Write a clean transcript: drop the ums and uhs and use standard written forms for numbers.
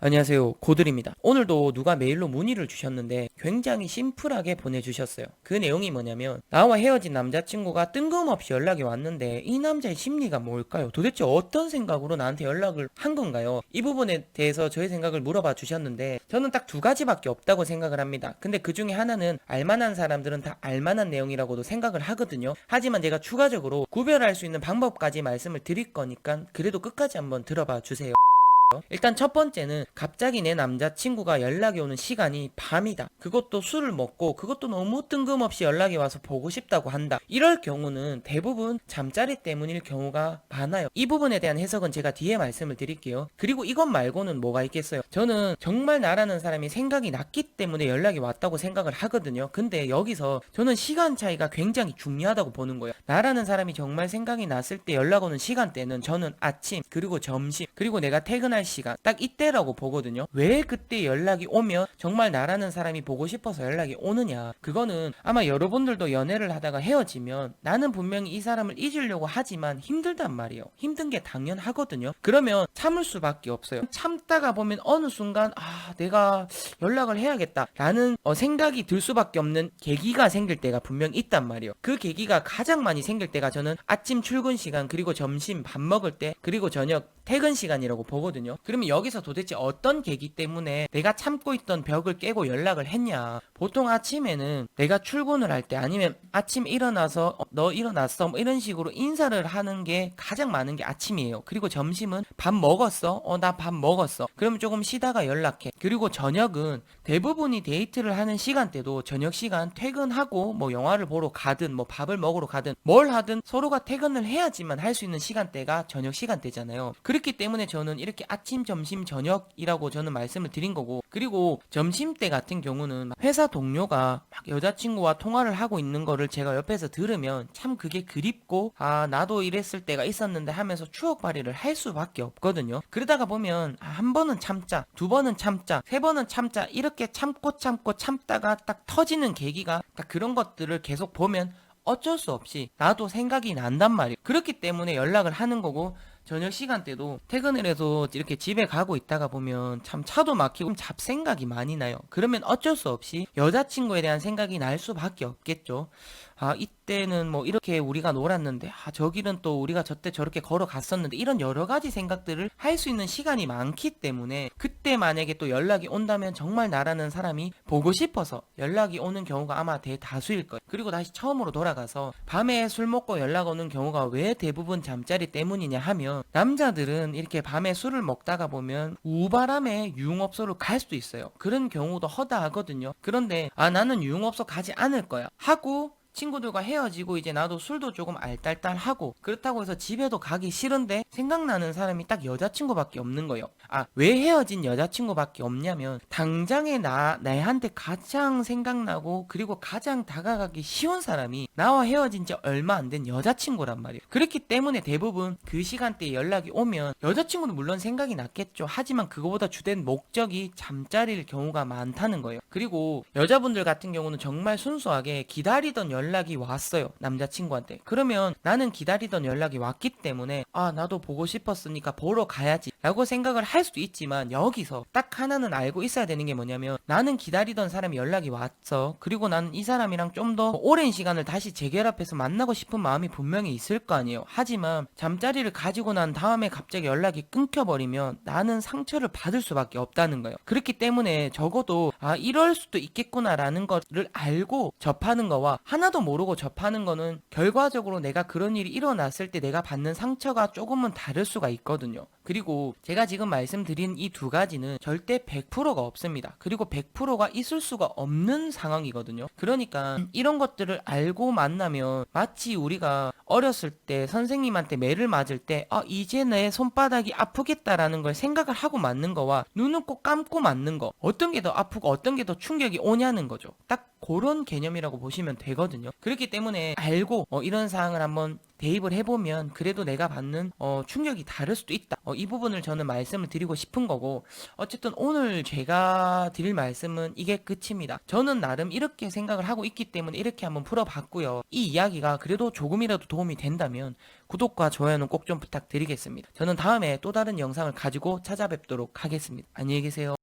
안녕하세요, 고들입니다. 오늘도 누가 메일로 문의를 주셨는데 굉장히 심플하게 보내주셨어요. 그 내용이 뭐냐면, 나와 헤어진 남자친구가 뜬금없이 연락이 왔는데 이 남자의 심리가 뭘까요? 도대체 어떤 생각으로 나한테 연락을 한 건가요? 이 부분에 대해서 저의 생각을 물어봐 주셨는데, 저는 딱 두 가지밖에 없다고 생각을 합니다. 근데 그 중에 하나는 알만한 사람들은 다 알만한 내용이라고도 생각을 하거든요. 하지만 제가 추가적으로 구별할 수 있는 방법까지 말씀을 드릴 거니까 그래도 끝까지 한번 들어봐 주세요. 일단 첫 번째는, 갑자기 내 남자친구가 연락이 오는 시간이 밤이다. 그것도 술을 먹고, 그것도 너무 뜬금없이 연락이 와서 보고 싶다고 한다. 이럴 경우는 대부분 잠자리 때문일 경우가 많아요. 이 부분에 대한 해석은 제가 뒤에 말씀을 드릴게요. 그리고 이것 말고는 뭐가 있겠어요? 저는 정말 나라는 사람이 생각이 났기 때문에 연락이 왔다고 생각을 하거든요. 근데 여기서 저는 시간 차이가 굉장히 중요하다고 보는 거예요. 나라는 사람이 정말 생각이 났을 때 연락 오는 시간대는 저는 아침, 그리고 점심, 그리고 내가 퇴근할 시간, 딱 이때라고 보거든요. 왜 그때 연락이 오면 정말 나라는 사람이 보고 싶어서 연락이 오느냐? 그거는 아마 여러분들도 연애를 하다가 헤어지면, 나는 분명히 이 사람을 잊으려고 하지만 힘들단 말이에요. 힘든 게 당연하거든요. 그러면 참을 수밖에 없어요. 참다가 보면 어느 순간 내가 연락을 해야겠다 라는 생각이 들 수밖에 없는 계기가 생길 때가 분명 있단 말이에요. 그 계기가 가장 많이 생길 때가 저는 아침 출근 시간, 그리고 점심 밥 먹을 때, 그리고 저녁 퇴근 시간이라고 보거든요. 그러면 여기서 도대체 어떤 계기 때문에 내가 참고 있던 벽을 깨고 연락을 했냐? 보통 아침에는 내가 출근을 할 때, 아니면 아침 일어나서 너 일어났어? 뭐 이런 식으로 인사를 하는 게 가장 많은 게 아침이에요. 그리고 점심은 밥 먹었어? 나 밥 먹었어. 그럼 조금 쉬다가 연락해. 그리고 저녁은 대부분이 데이트를 하는 시간대도 저녁 시간, 퇴근하고 뭐 영화를 보러 가든 뭐 밥을 먹으러 가든 뭘 하든 서로가 퇴근을 해야지만 할 수 있는 시간대가 저녁 시간대잖아요. 그렇기 때문에 저는 이렇게 아침, 점심, 저녁이라고 저는 말씀을 드린 거고, 그리고 점심때 같은 경우는 회사 동료가 막 여자친구와 통화를 하고 있는 거를 제가 옆에서 들으면 참 그게 그립고, 나도 이랬을 때가 있었는데 하면서 추억 발휘를 할 수밖에 없거든요. 그러다가 보면 한 번은 참자, 두 번은 참자, 세 번은 참자, 이렇게 참다가 딱 터지는 계기가, 딱 그런 것들을 계속 보면 어쩔 수 없이 나도 생각이 난단 말이에요. 그렇기 때문에 연락을 하는 거고, 저녁 시간대도 퇴근을 해서 이렇게 집에 가고 있다가 보면 참 차도 막히고 잡생각이 많이 나요. 그러면 어쩔 수 없이 여자친구에 대한 생각이 날 수밖에 없겠죠. 이때는 뭐 이렇게 우리가 놀았는데, 저 길은 또 우리가 저때 저렇게 걸어갔었는데, 이런 여러 가지 생각들을 할 수 있는 시간이 많기 때문에, 그때 만약에 또 연락이 온다면 정말 나라는 사람이 보고 싶어서 연락이 오는 경우가 아마 대다수일 거예요. 그리고 다시 처음으로 돌아가서, 밤에 술 먹고 연락 오는 경우가 왜 대부분 잠자리 때문이냐 하면, 남자들은 이렇게 밤에 술을 먹다가 보면 우바람에 유흥업소를 갈 수도 있어요. 그런 경우도 허다하거든요. 그런데 나는 유흥업소 가지 않을 거야 하고 친구들과 헤어지고, 이제 나도 술도 조금 알딸딸하고, 그렇다고 해서 집에도 가기 싫은데 생각나는 사람이 딱 여자친구밖에 없는 거예요. 왜 헤어진 여자친구밖에 없냐면, 당장에 나한테 가장 생각나고 그리고 가장 다가가기 쉬운 사람이 나와 헤어진 지 얼마 안 된 여자친구란 말이에요. 그렇기 때문에 대부분 그 시간대에 연락이 오면 여자친구는 물론 생각이 났겠죠. 하지만 그거보다 주된 목적이 잠자리일 경우가 많다는 거예요. 그리고 여자분들 같은 경우는 정말 순수하게 기다리던 연락이 왔어요, 남자친구한테. 그러면 나는 기다리던 연락이 왔기 때문에 나도 보고 싶었으니까 보러 가야지 라고 생각을 할 수도 있지만, 여기서 딱 하나는 알고 있어야 되는 게 뭐냐면, 나는 기다리던 사람이 연락이 왔어. 그리고 나는 이 사람이랑 좀 더 오랜 시간을 다시 재결합해서 만나고 싶은 마음이 분명히 있을 거 아니에요. 하지만 잠자리를 가지고 난 다음에 갑자기 연락이 끊겨버리면 나는 상처를 받을 수밖에 없다는 거예요. 그렇기 때문에 적어도 이럴 수도 있겠구나라는 거를 알고 접하는 거와, 하나도 모르고 접하는 거는 결과적으로 내가 그런 일이 일어났을 때 내가 받는 상처가 조금은 다를 수가 있거든요. 그리고 제가 지금 말씀드린 이 두 가지는 절대 100%가 없습니다. 그리고 100%가 있을 수가 없는 상황이거든요. 그러니까 이런 것들을 알고 만나면, 마치 우리가 어렸을 때 선생님한테 매를 맞을 때 이제 내 손바닥이 아프겠다라는 걸 생각을 하고 맞는 거와, 눈을 꼭 감고 맞는 거, 어떤 게 더 아프고 어떤 게 더 충격이 오냐는 거죠. 딱 그런 개념이라고 보시면 되거든요. 그렇기 때문에 알고 이런 사항을 한번 대입을 해보면 그래도 내가 받는 충격이 다를 수도 있다. 이 부분을 저는 말씀을 드리고 싶은 거고, 어쨌든 오늘 제가 드릴 말씀은 이게 끝입니다. 저는 나름 이렇게 생각을 하고 있기 때문에 이렇게 한번 풀어봤고요. 이 이야기가 그래도 조금이라도 도움이 된다면 구독과 좋아요는 꼭 좀 부탁드리겠습니다. 저는 다음에 또 다른 영상을 가지고 찾아뵙도록 하겠습니다. 안녕히 계세요.